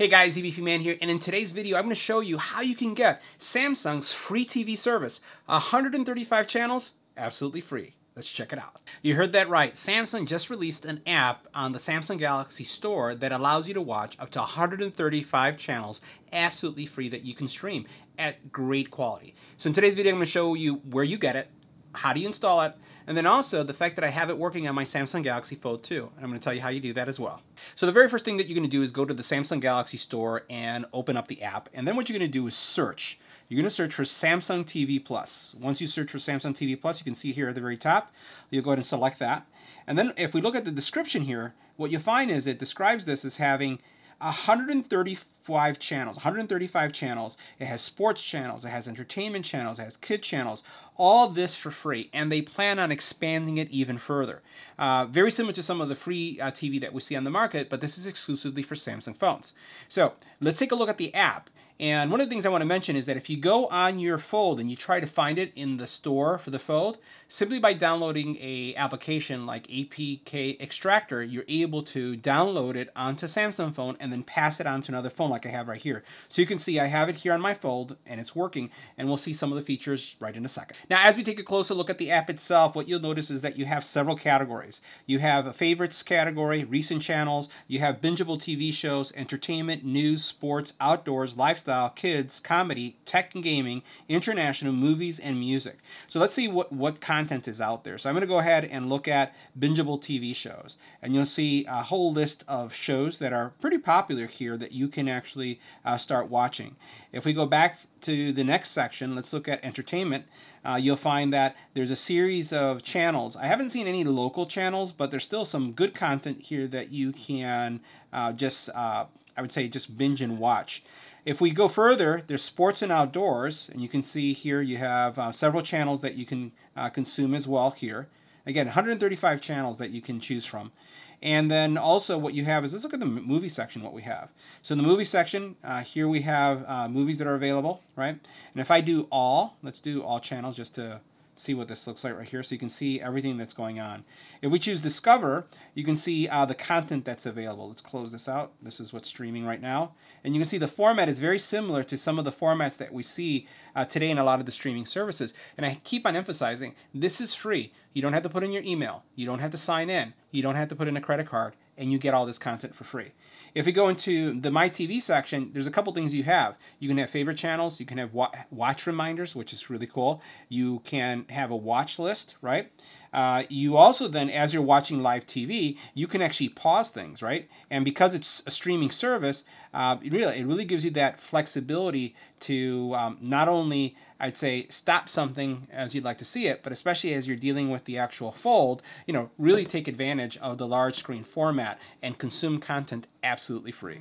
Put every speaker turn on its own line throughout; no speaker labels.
Hey guys, EBP Man here, and in today's video I'm going to show you how you can get Samsung's free TV service. 135 channels, absolutely free. Let's check it out. You heard that right. Samsung just released an app on the Samsung Galaxy Store that allows you to watch up to 135 channels absolutely free that you can stream at great quality. So in today's video I'm going to show you where you get it, how do you install it, and then also the fact that I have it working on my Samsung Galaxy Fold 2. And I'm going to tell you how you do that as well. So the very first thing that you're going to do is go to the Samsung Galaxy Store and open up the app. And then what you're going to do is search. You're going to search for Samsung TV Plus. Once you search for Samsung TV Plus, you can see here at the very top, you'll go ahead and select that. And then if we look at the description here, what you'll find is it describes this as having 135 channels. 135 channels. It has sports channels, it has entertainment channels, it has kid channels, all this for free, and they plan on expanding it even further. Very similar to some of the free TV that we see on the market, but this is exclusively for Samsung phones. So let's take a look at the app. And one of the things I want to mention is that if you go on your Fold and you try to find it in the store for the Fold, simply by downloading an application like APK Extractor, you're able to download it onto Samsung phone and then pass it on to another phone like I have right here. So you can see I have it here on my Fold and it's working, and we'll see some of the features right in a second. Now as we take a closer look at the app itself, what you'll notice is that you have several categories. You have a favorites category, recent channels, you have bingeable TV shows, entertainment, news, sports, outdoors, lifestyle, kids, comedy, tech and gaming, international, movies, and music. So let's see what content is out there. So I'm going to go ahead and look at bingeable TV shows. And you'll see a whole list of shows that are pretty popular here that you can actually start watching. If we go back to the next section, let's look at entertainment. You'll find that there's a series of channels. I haven't seen any local channels, but there's still some good content here that you can I would say just binge and watch. If we go further, there's sports and outdoors, and you can see here you have several channels that you can consume as well here. Again, 135 channels that you can choose from. And then also what you have is, let's look at the movie section, what we have. So in the movie section, here we have movies that are available, right? And if I do all, let's do all channels just to see what this looks like right here, so you can see everything that's going on. If we choose Discover, you can see the content that's available. Let's close this out. This is what's streaming right now. And you can see the format is very similar to some of the formats that we see today in a lot of the streaming services. And I keep on emphasizing, this is free. You don't have to put in your email. You don't have to sign in. You don't have to put in a credit card. And you get all this content for free. If we go into the My TV section, there's a couple things you have. You can have favorite channels. You can have watch reminders, which is really cool. You can have a watch list, right? You also then, as you're watching live TV, you can actually pause things, right? And because it's a streaming service, it really gives you that flexibility to not only, I'd say, stop something as you'd like to see it, but especially as you're dealing with the actual Fold, you know, really take advantage of the large screen format and consume content absolutely free.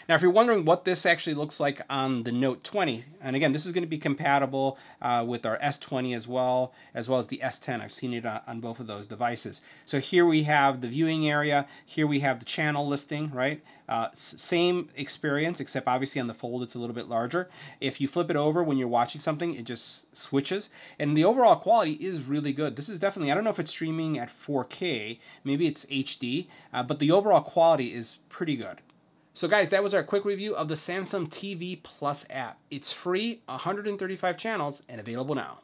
Now, if you're wondering what this actually looks like on the Note 20, and again, this is going to be compatible with our S20 as well as the S10. I've seen it on both of those devices. So here we have the viewing area. Here we have the channel listing, right? Same experience, except obviously on the Fold it's a little bit larger. If you flip it over when you're watching something, it just switches. And the overall quality is really good. This is definitely, I don't know if it's streaming at 4K, maybe it's HD, but the overall quality is pretty good. So guys, that was our quick review of the Samsung TV Plus app. It's free, 135 channels, and available now.